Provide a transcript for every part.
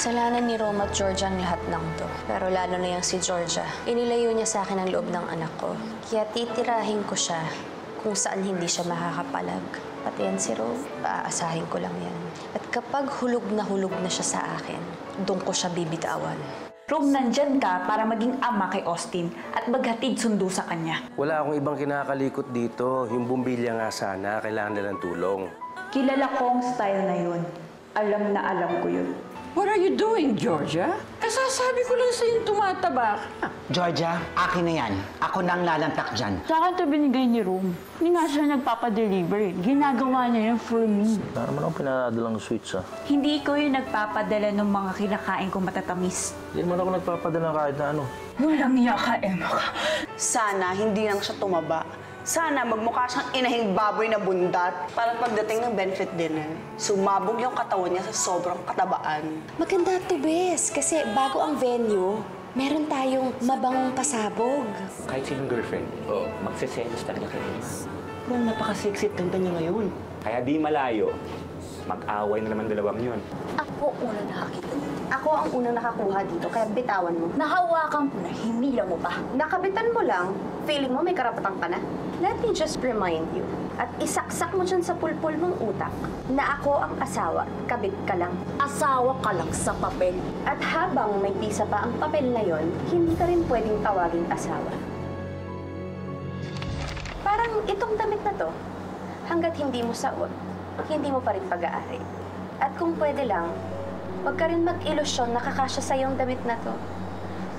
Kasalanan ni Rome at Georgia ang lahat ng to. Pero lalo na yung si Georgia. Inilayo niya sa akin ang loob ng anak ko. Kaya titirahin ko siya kung saan hindi siya makakapalag. Pati yan si Rome, paaasahin ko lang yan. At kapag hulog na siya sa akin, doon ko siya bibitawan. Rome, nandyan ka para maging ama kay Austin at maghatid sundo sa kanya. Wala akong ibang kinakalikot dito. Yung bumbilya nga sana, kailangan nilang tulong. Kilala ko ang style na yun. Alam na alam ko yun. What are you doing, Georgia? Kasasabi ko lang sa'yo tumataba ka. Georgia, akin na yan. Ako na ang lalantak dyan. Sa akin ito binigay ni Rome. Hindi nga siya nagpapadeliver. Ginagawa niya yan for me. Wala naman akong pinadalang sweets, ah. Hindi ko yung nagpapadala ng mga kinakain kong matatamis. Hindi naman ako nagpapadala kahit na ano. Walang iya ka, Emma ka. Sana hindi lang siya tumaba. Sana magmukha siyang inahing baboy na bundat para pagdating ng benefit dinner, sumabog yung katawan niya sa sobrang katabaan. Maganda to, Bes. Kasi bago ang venue, meron tayong mabangong pasabog. Kahit sinong girlfriend, magsiselos talaga kayo. Kung napaka-sexy at ganda niya ngayon. Kaya di malayo, mag-away na naman dalawang yun. Ako unang nakakita dito. Ako ang unang nakakuha dito, kaya bitawan mo. Nahawakan ko na, hinila mo pa. Nakabitan mo lang, feeling mo may karapatan ka na. Let me just remind you, at isaksak mo dyan sa pulpul mong utak, na ako ang asawa, kabit ka lang. Asawa ka lang sa papel. At habang may pisa pa ang papel na yon, hindi ka rin pwedeng tawaging asawa. Parang itong damit na to, hanggat hindi mo saot, hindi mo pa rin pag-aari. At kung pwede lang, huwag ka rin mag-ilusyon na kakasya sa iyong damit na to.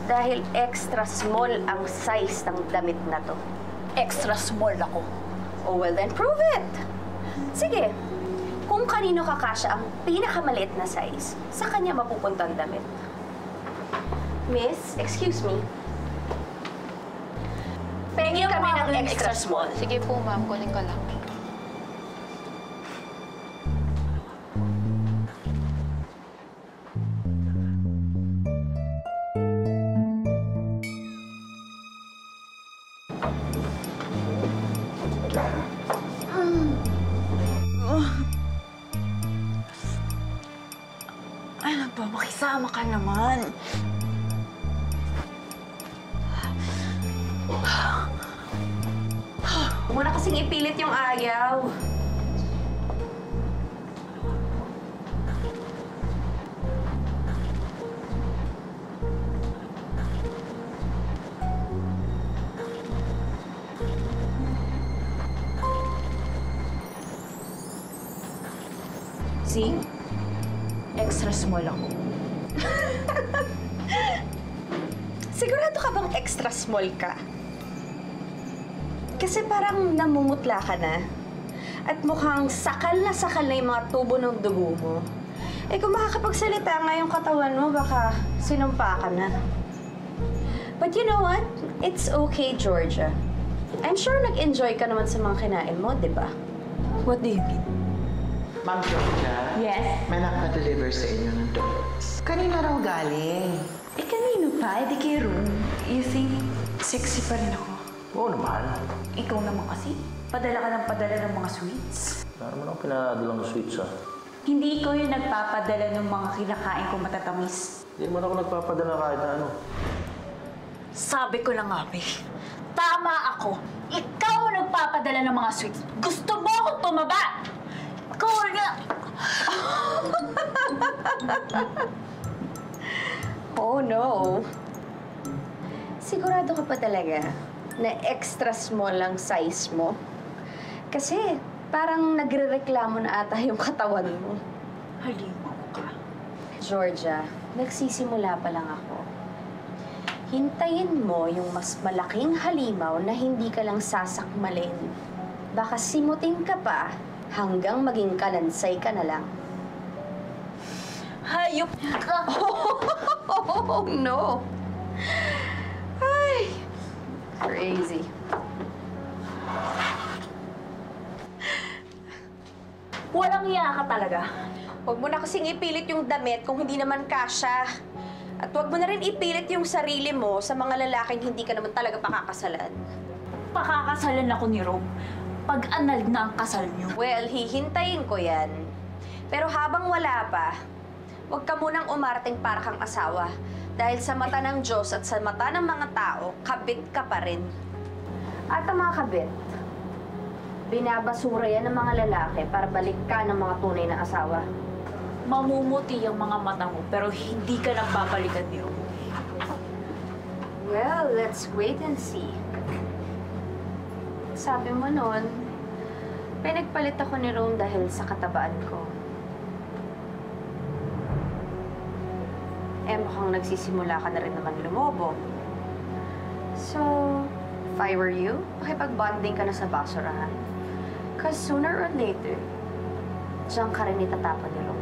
Dahil extra small ang size ng damit na to. Extra small ako. Oh, well then, prove it! Sige, kung kanino kakasya ang pinakamaliit na size, sa kanya mapupunta ang damit. Miss, excuse me. Pengin kami ng extra small. Sige po, ma'am. Kunin ko lang. Ano ba? Makisama ka naman. Huwag mo na kasing ipilit yung ayaw. See? Extra small ako. Sigurado ka bang extra small ka? Kasi parang namumutla ka na. At mukhang sakal na yung mga tubo ng dugo mo. Eh kung makakapagsalita nga yung katawan mo, baka sinumpa ka na. But you know what? It's okay, Georgia. I'm sure nag-enjoy ka naman sa mga kinain mo, di ba? What do you mean? Ma'am Georgia, Yes? may nakpa-deliver sa inyo ng donuts. Kanina raw galing. Eh, kanino pa? Eh, di kay Rome. You think sexy pa rin ako? Oo naman. Ikaw naman kasi. Padala ka ng padala ng mga sweets. Wala naman akong pinadalang sweets, ah. Hindi ko yung nagpapadala ng mga kinakain kong matatamis. Hindi naman ako nagpapadala kahit na ano. Sabi ko lang nga, be. Tama ako. Ikaw ang nagpapadala ng mga sweets. Gusto mo akong tumaba! Ikaw nga! Oh no. Sigurado ka pa talaga na extra small ang size mo? Kasi parang nagrereklamo na ata yung katawan mo. Halimaw ka. Georgia, nagsisimula pa lang ako. Hintayin mo yung mas malaking halimaw na hindi ka lang sasakmalin. Baka simutin ka pa hanggang maging kalansay ka na lang. Hayop ka! Oh, no! Ay! Crazy. Walang iya ka talaga. Huwag mo na kasing ipilit yung damit kung hindi naman kasya. At huwag mo na rin ipilit yung sarili mo sa mga lalaking hindi ka naman talaga pakakasalan. Pakakasalan ako ni Rome. Pag-anal na ang kasal niyo. Well, hihintayin ko yan. Pero habang wala pa, huwag ka munang umarating para kang asawa. Dahil sa mata ng Diyos at sa mata ng mga tao, kabit ka pa rin. At ang mga kabit, binabasura yan ng mga lalaki para balik ka ng mga tunay na asawa. Mamumuti ang mga mata mo, pero hindi ka nang babalikan ni Rom. Well, let's wait and see. Sabi mo nun, pinagpalit ako ni Rome dahil sa katabaan ko. Eh, mukhang nagsisimula ka na rin naman lumobo. So, if I were you, makipag-bonding ka na sa basurahan. Because sooner or later, diyan ka rin itatapon ni Rome.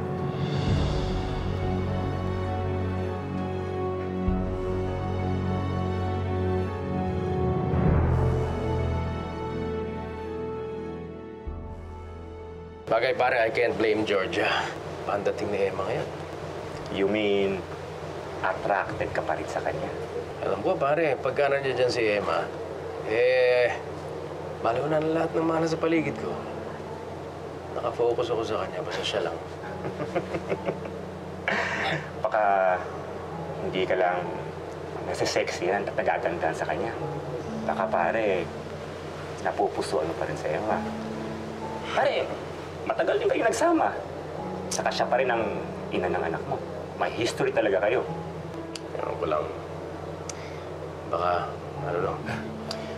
Bagay pare, I can't blame Georgia. Pandating ni Emma ngayon. You mean, attracted ka pa rin sa kanya? Alam ko pare, pagka nandiyan dyan si Emma, baliw na lahat ng mga nasa paligid ko. Nakafocus ako sa kanya, basta siya lang. Baka hindi ka lang nasa-sexyan at nagagandahan sa kanya. Baka pare, napupusuan mo pa rin sa Emma. Pare, matagal din kayo nagsama. Saka siya pa rin ang ina ng anak mo. May history talaga kayo. Ewan ko lang. Baka, ano lang.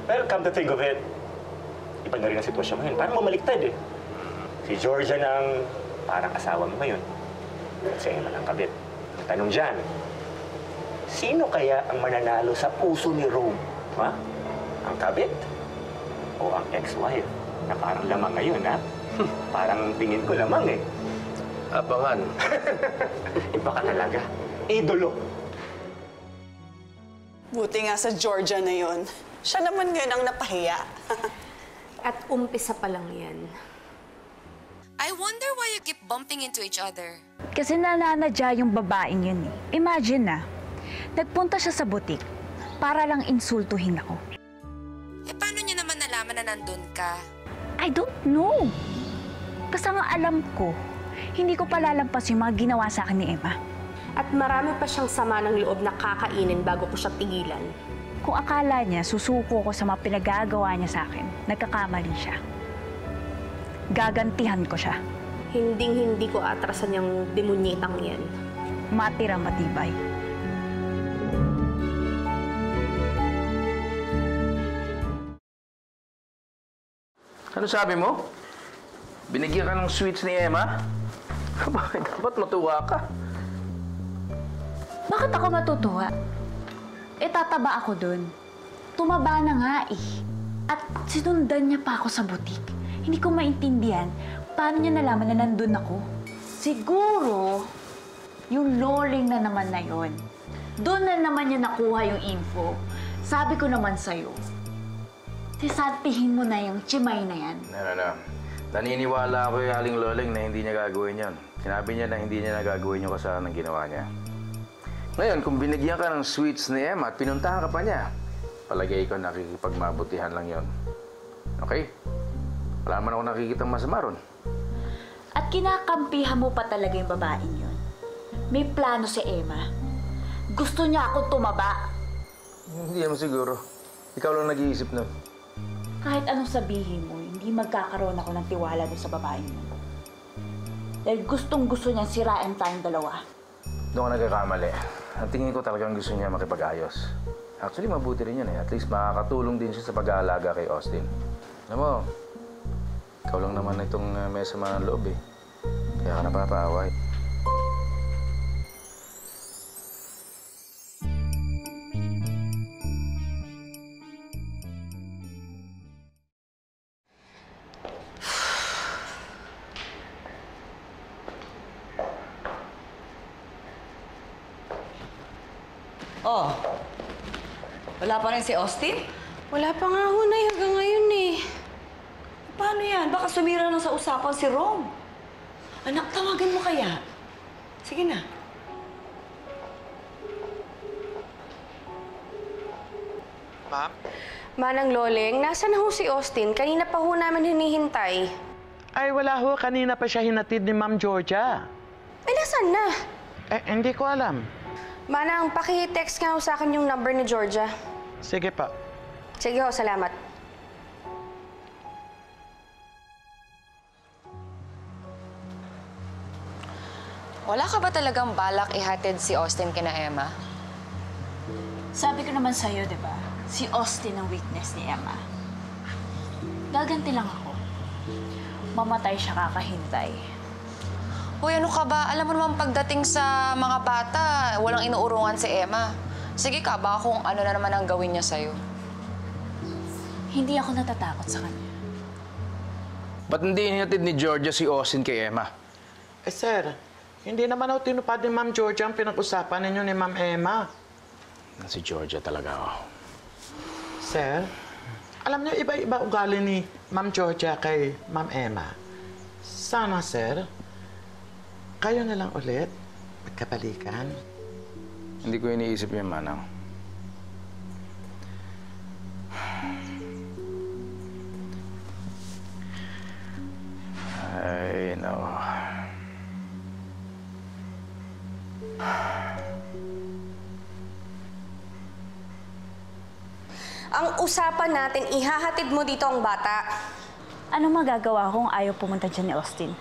Well, come to think of it, iba na rin ang sitwasyon ngayon. Parang mamaliktad eh. Si Georgia ng parang asawa mo ngayon. At si Emma ng kabit. Ang tanong dyan, sino kaya ang mananalo sa puso ni Rome? Ha? Ang kabit? O ang ex-wife? Na parang lamang ngayon, ha? Parang tingin ko lamang eh. Abangan. Iba ka talaga. Idolo. Buti nga sa Georgia na yon. Siya naman ngayon ang napahiya. At umpisa pa lang yan. I wonder why you keep bumping into each other. Kasi nananadya yung babaeng yun eh. Imagine na, nagpunta siya sa butik para lang insultuhin ako. Eh, paano niya naman nalaman na nandun ka? I don't know. Basta nga alam ko, hindi ko palalampas yung mga ginawa sa akin ni Emma. At marami pa siyang sama ng loob na kakainin bago ko siya tigilan. Kung akala niya susuko ko sa mga pinagagawa niya sa akin, nagkakamali siya. Gagantihan ko siya. Hinding-hindi ko atrasan yung demunyetang yan. Matira matibay. Ano sabi mo? Binigyan ka ng sweets ni Emma? Bakit dapat matuwa ka? Bakit ako matutuwa? Eh, tataba ako dun. Tumaba na nga eh. At sinundan niya pa ako sa butik. Hindi ko maintindihan paano niya nalaman na nandun ako. Siguro, yung loling na naman na yon. Doon na naman niya nakuha yung info. Sabi ko naman sa'yo, sisantihin mo na yung chimay na yan. No. Naniniwala ako yung Aling Loling na hindi niya gagawin yan. Sinabi niya na hindi niya nagagawin yung kasalanan ng ginawa niya. Ngayon, kung binigyan ka ng sweets ni Emma at pinuntahan ka pa niya, palagay ko nakikipagmabutihan lang yon. Okay? Wala naman ako nakikitang masama ron. At kinakampihan mo pa talaga yung babaeng yun. May plano si Emma. Gusto niya ako tumaba. Hindi naman siguro. Ikaw lang nag-iisip nun. Kahit anong sabihin mo, hindi magkakaroon ako ng tiwala doon sa babaeng yun. Dahil gustong-gusto niyang sirain tayong dalawa. Doon ka nagkakamali. Ang tingin ko talagang gusto niya makipag-ayos. Actually, mabuti rin yun eh. At least makakatulong din siya sa pag-aalaga kay Austin. Alam mo, ikaw lang naman itong may sama ng loob eh. Kaya ka napapaaway. Oh, wala pa rin si Austin? Wala pa nga hunay hanggang ngayon eh. Paano yan? Baka sumira na sa usapan si Rom. Anak, tawagan mo kaya? Sige na. Ma'am? Manang Loling, nasaan na ho si Austin? Kanina pa ho namin hinihintay. Ay, wala ho. Kanina pa siya hinatid ni Ma'am Georgia. Ay, nasaan na? Hindi ko alam. Manang, paki-text nga ho sa akin yung number ni Georgia. Sige pa. Sige ho, salamat. Wala ka ba talagang balak ihatid si Austin kina Emma? Sabi ko naman sa'yo, di ba? Si Austin ang weakness ni Emma. Gaganti lang ako. Mamatay siya kakahintay. Hoy, ano ka ba? Alam mo naman pagdating sa mga bata, walang inuurungan si Emma. Sige ka, baka kung ano na naman ang gawin niya sa'yo. Hindi ako natatakot sa kanya. Ba't hindi hinatid ni Georgia si Austin kay Emma? Sir, hindi naman ako tinupad ni Ma'am Georgia ang pinag-usapan ninyo ni Ma'am Emma. Si Georgia talaga, oh. Sir, alam niyo, iba-iba ugali ni Ma'am Georgia kay Ma'am Emma. Sana, sir, kayo na lang ulit magkabalikan. Hindi ko iniisip yan, Manang. Ay, no. Ang usapan natin, ihahatid mo dito ang bata. Ano magagawa kung ayaw pumunta dyan ni Austin?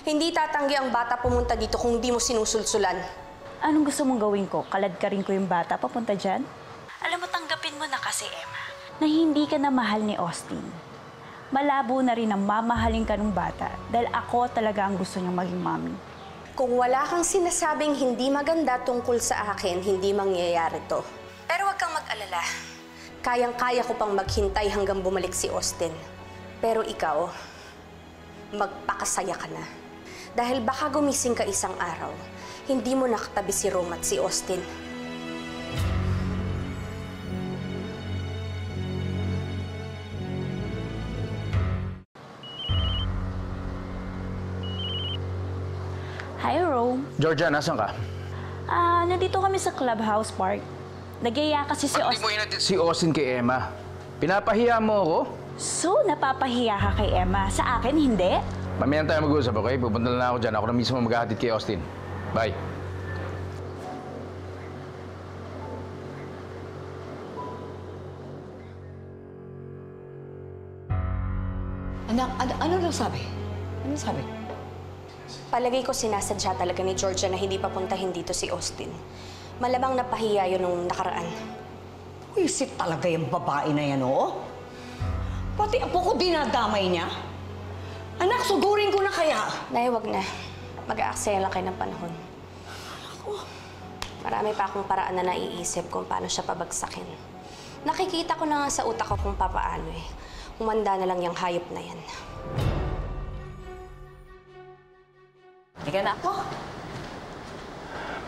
Hindi tatanggi ang bata pumunta dito kung di mo sinusulsulan. Anong gusto mong gawin ko? Kaladkarin ko yung bata papunta dyan? Alam mo, tanggapin mo na kasi, Emma, na hindi ka na mahal ni Austin. Malabo na rin ang mamahalin ka ng bata dahil ako talaga ang gusto niyang maging mommy. Kung wala kang sinasabing hindi maganda tungkol sa akin, hindi mangyayari to. Pero huwag kang mag-alala. Kayang-kaya ko pang maghintay hanggang bumalik si Austin. Pero ikaw, magpakasaya ka na. Dahil baka gumising ka isang araw, hindi mo nakatabi si Rome at si Austin. Hi, Rome. Georgia, nasan ka? Nandito kami sa Clubhouse Park. Nagyaya kasi si Ba't di Austin. mo hinatid si Austin kay Emma? Pinapahiya mo ako? So, napapahiya ka kay Emma. Sa akin, hindi? Mamaya tayo mag-uusap, okay? Pupunta na ako dyan. Ako na mismo maghahatid kay Austin. Bye. Anak, ano daw sabi? Ano sabi? Palagay ko sinasadya talaga ni Georgia na hindi papuntahin dito si Austin. Malamang napahiya yun nung nakaraan. Wisit talaga yung babae na yan, oo? Pati apo ko dinadamay niya. Anak, sugurin ko na kaya. Nay, wag na. Mag-aaksaya lang kayo ng panahon. Marami pa akong paraan na naiisip kung paano siya pabagsakin. Nakikita ko na nga sa utak ko kung papaano eh. Umanda na lang yung hayop na yan. Halika na ako.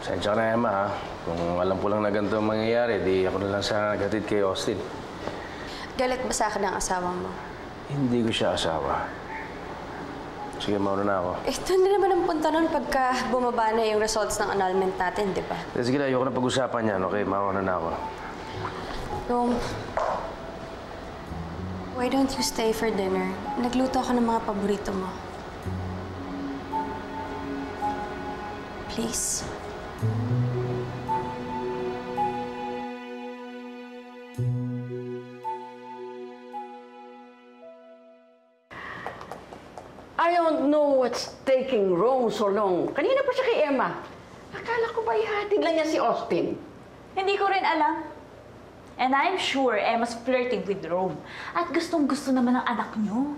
Pasensya ka na, Emma, ha? Kung alam ko lang na ganito ang mangyayari, di ako na lang sana naghatid kay Austin. Galit ba sa akin ang asawa mo? Hindi ko siya asawa. Sige, mauna na ako. Ito na naman ang punta nun pagka bumaba na yung results ng annulment natin, di ba? Sige na, ayoko na pag-usapan yan, okay? Mauna na ako. Rome, why don't you stay for dinner? Nagluto ako ng mga paborito mo. Please. I don't know what's taking Rome so long. Kanina pa siya kay Emma. Akala ko ba ihatid lang niya si Austin? Hindi ko rin alam. And I'm sure Emma's flirting with Rome. At gustong-gusto naman ng anak niyo.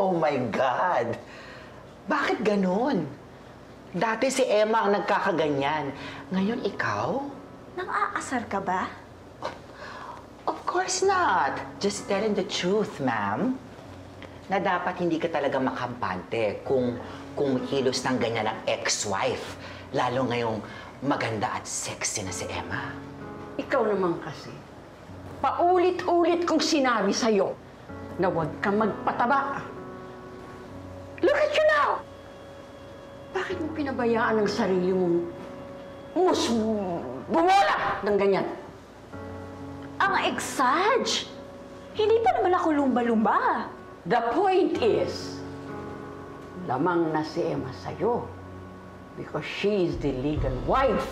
Oh my God! Bakit ganun? Dati si Emma ang nagkakaganyan. Ngayon, ikaw? Nang-aasar ka ba? Of course not. Just telling the truth, ma'am. Na dapat hindi ka talaga makampante kung kilos ng ganyan ang ex-wife. Lalo ngayong maganda at sexy na si Emma. Ikaw naman kasi. Paulit-ulit kong sinabi sa'yo na huwag kang magpataba. Look at you now! Bakit mo pinabayaan ang sarili mong bumola ng ganyan? Ang exage! Hindi pa naman ako lumba-lumba. The point is, lamang na si Emma sa'yo. Because she's the legal wife.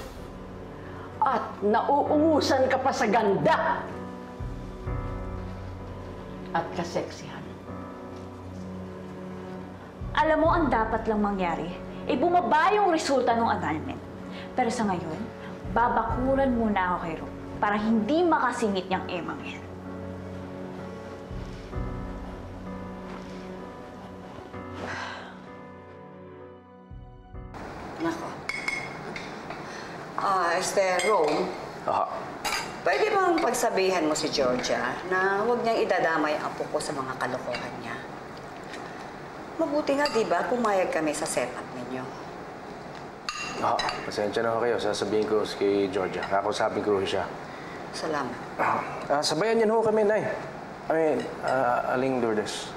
At nauungusan ka pa sa ganda. At kaseksihan. Alam mo, ang dapat lang mangyari, bumaba yung resulta ng annulment. Pero sa ngayon, babakuran muna ako kay Ro para hindi makasingit niyang emang yan. Nako. Rome, Aha. pwede bang pagsabihan mo si Georgia na huwag niyang idadamay ang apo ko sa mga kalokohan niya? Mabuti nga, di ba, pumayag kami sa setup ninyo. Aha. Pasensya na ho kayo. Sasabihin ko kay Georgia. Kakausapin ko siya. Salamat. Sabayan niyo ho kami, Nay. Aling Lourdes.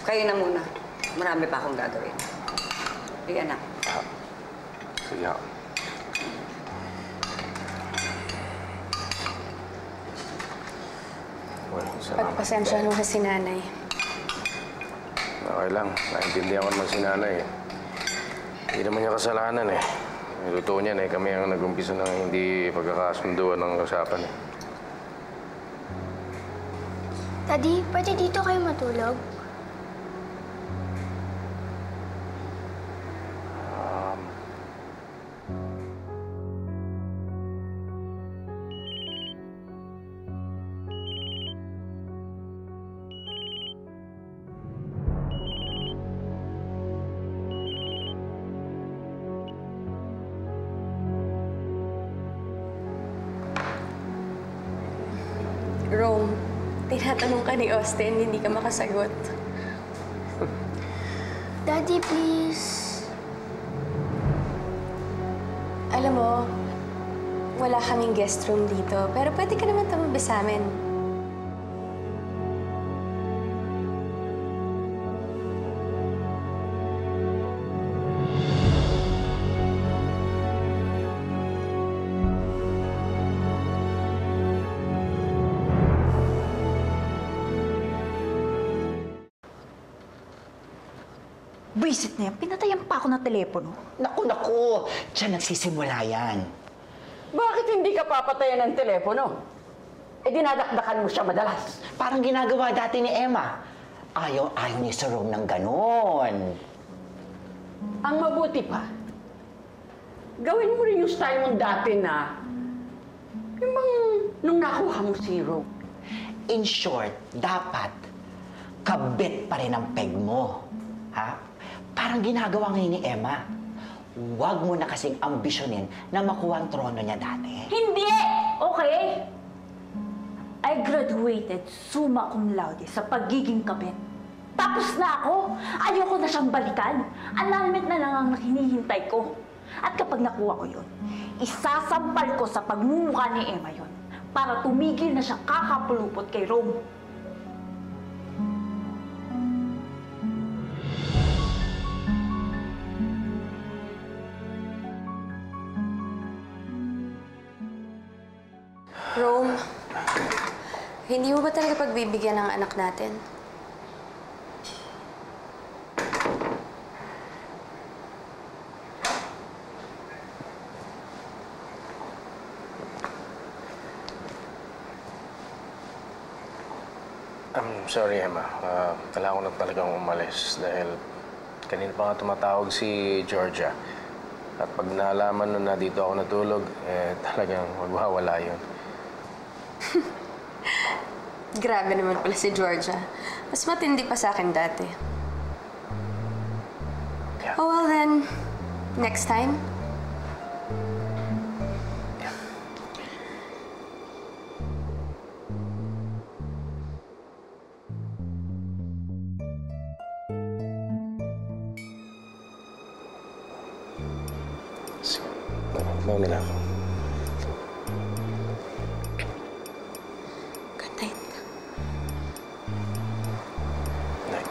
Kayo na muna. Marami pa akong gagawin. Sige, anak. Sige ho. Well, salamat. Pagpasensya mo si nanay. Okay lang. Naintindihan ko naman si nanay. Hindi naman niya kasalanan eh. Totoo niyan eh. Kami ang nag-umpisa ng hindi pagkakasunduan ng usapan eh. Daddy, pwede dito kayo matulog? Rome, tinatanong ka ni Austin, hindi ka makasagot. Daddy, please. Alam mo, wala kaming guest room dito, pero pwede ka naman tumabi sa amin. Visit na yan, pinatayan pa ako ng telepono. Naku! Diyan nagsisimula yan. Bakit hindi ka papatayan ng telepono? Dinadakdakan mo siya madalas. Parang ginagawa dati ni Emma. Ayaw ni Sir Rome ng ganon. Ang mabuti pa, gawin mo rin yung style mong dati na yung bang nung nakuha mo si Rome. In short, dapat kabit pa rin ang peg mo. Ha? Parang ginagawa ngayon ni Emma. Huwag mo na kasing ambisyonin na makuha ang trono niya dati. Hindi! Okay? I graduated summa cum laude sa pagiging kabit. Tapos na ako. Ayoko na siyang balikan. Annulment na lang ang hinihintay ko. At kapag nakuha ko yun, isasampal ko sa pagmumukha ni Emma yun para tumigil na siyang kakapulupot kay Rome. Rome, hindi mo ba talaga pagbibigyan ng anak natin? I'm sorry, Emma. Kailangan ko na talagang umalis dahil kanina pa nga tumatawag si Georgia. At pag naalaman na dito ako natulog, talagang magwawala yun. Grabe naman pala si Georgia. Mas matindi pa sa akin dati. Yeah. Oh, well then, next time. Bawa nila ako. Good night. Night.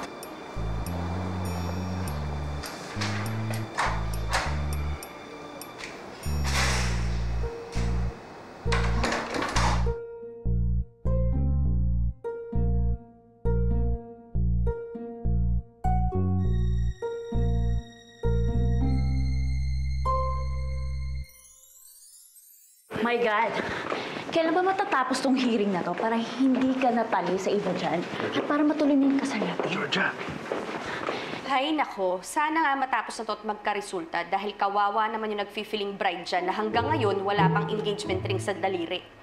My God! Kailan ba matatapos tong hearing na to para hindi ka natali sa iba dyan at para matuloy na yung kasal natin? Georgia! Hay nako, sana nga matapos na to at magkaresulta dahil kawawa naman yung nag-feeling bride dyan na hanggang ngayon wala pang engagement ring sa daliri.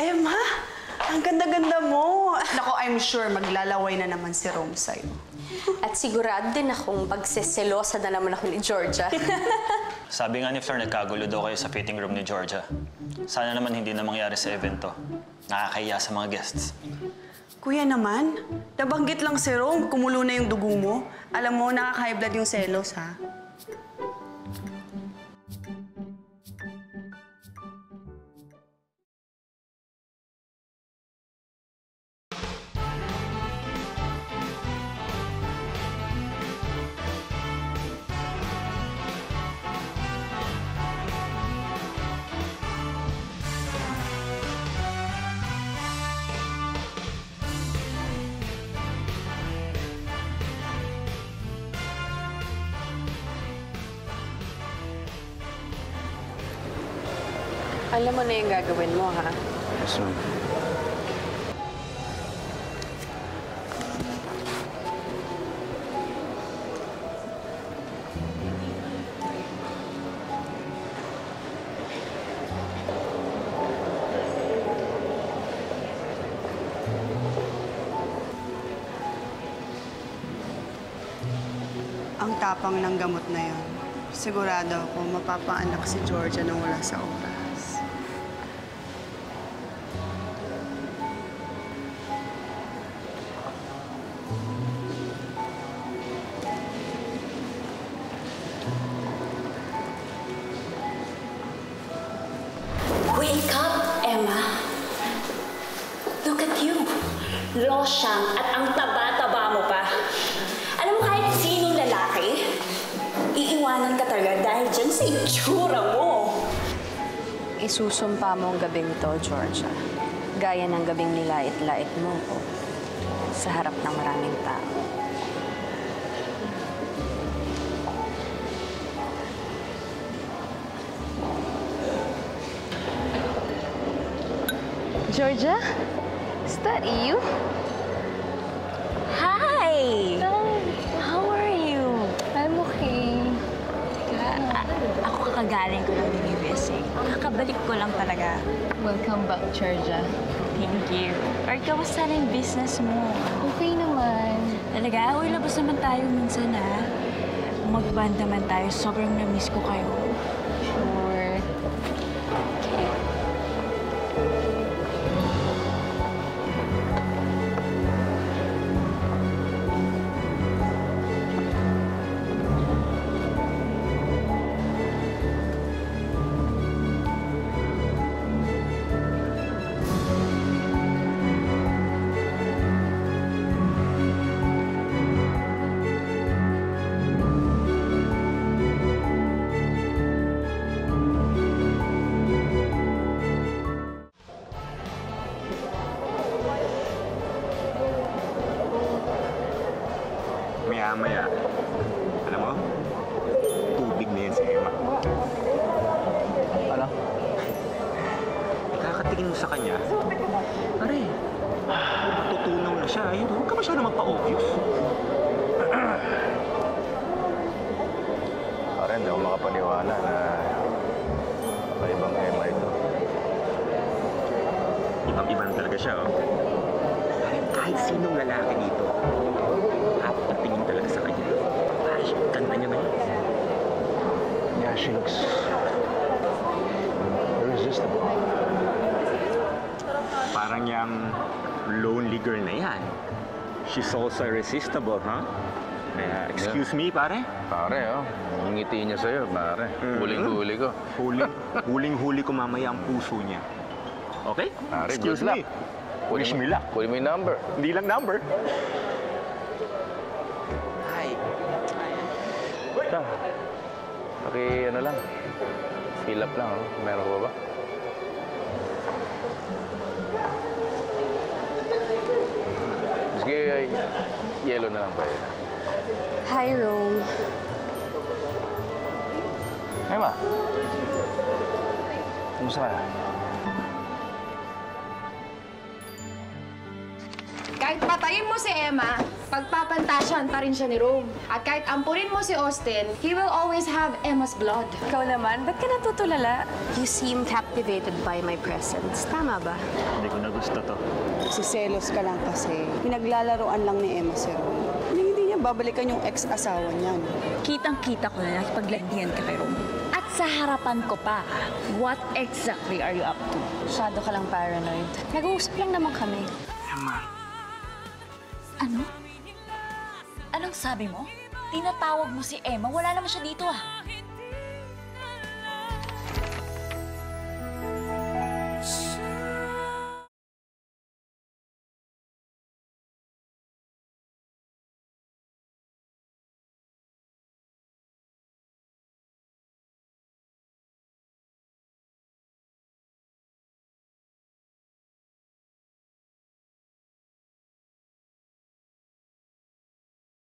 Emma, ang ganda-ganda mo. Nako, I'm sure maglalaway na naman si Rome sa'yo. At sigurado din akong pagseselosa na naman ako ni Georgia. Sabi nga ni Fleur, nagkagulo daw kayo sa fitting room ni Georgia. Sana naman hindi na mangyari sa event to. Nakakahiya sa mga guests. Kuya naman, nabanggit lang si Rome, kumulo na yung dugo mo. Alam mo, nakaka-high blood yung selos, ha? Alam mo na yung gagawin mo, ha? Yes, ma'am. Ang tapang ng gamot na yan. Sigurado ako mapapaanak si Georgia nang wala sa oras. Wake up, Emma. Look at you. Losyang at ang taba-taba mo pa. Alam mo, kahit sinong lalaki, iiwanan ka talaga dahil dyan sa itsura mo. Isusumpa mo ang gabing to, Georgia. Gaya ng gabing nilait-lait mo ko sa harap ng maraming tao. Georgia? Is that you? Hi! How are you? I'm okay. Ako kakagaling ko lang din USA. Kakabalik ko lang talaga. Welcome back, Georgia. Thank you. Or kamusta na yung business mo? Okay naman. Talaga? Uy, labas naman tayo minsan, ha? Mag-band naman tayo. Sobrang na-miss ko kayo. Sure. Okay. Maya-maya, alam mo, tubig na yan si Emma. Ano? Ikakatingin mo sa kanya, pare, tutunaw na siya. Ayun, huwag ka masyado magpa-obvious. Pare, hindi ako makapaniwala na ibang Emma ito. Ibang-ibang talaga siya, oh. Kahit sinong lalaki dito, patingin talaga sa kanya. Ay, ganda niya na yun. Yeah, she looks irresistible. Parang yung lonely girl na yan. She's also irresistible, huh? Kaya, excuse me, pare? Pare, oh. Ang ngiti niya sa'yo, pare. Huling-huli ko. Huling-huli ko mamaya ang puso niya. Okay? Pare, Excuse good luck. me. Wish me luck. Kunin mo yung number. Hindi lang number. Ito. Ano lang. Fill up lang, oh. Meron ko ba? Sige, yellow na lang pa yun. Hi, Rome. Emma. Kumusta ka? Kahit patayin mo si Emma, pagpapantasyan pa rin siya ni Rome. At kahit ampunin mo si Austin, he will always have Emma's blood. Ikaw naman, ba't ka natutulala? You seem captivated by my presence. Tama ba? Hindi ko na gusto to. Siselos ka lang kasi. Pinaglalaroan lang ni Emma si Rome. Hindi niya babalikan yung ex-asawa niya. No? Kitang-kita ko na nakipaglandian ka kay Rome. At sa harapan ko pa, what exactly are you up to? Masyado ka lang paranoid. Nag-uusap lang naman kami. Ano? Anong sabi mo? Tinatawag mo si Emma? Wala naman siya dito ah.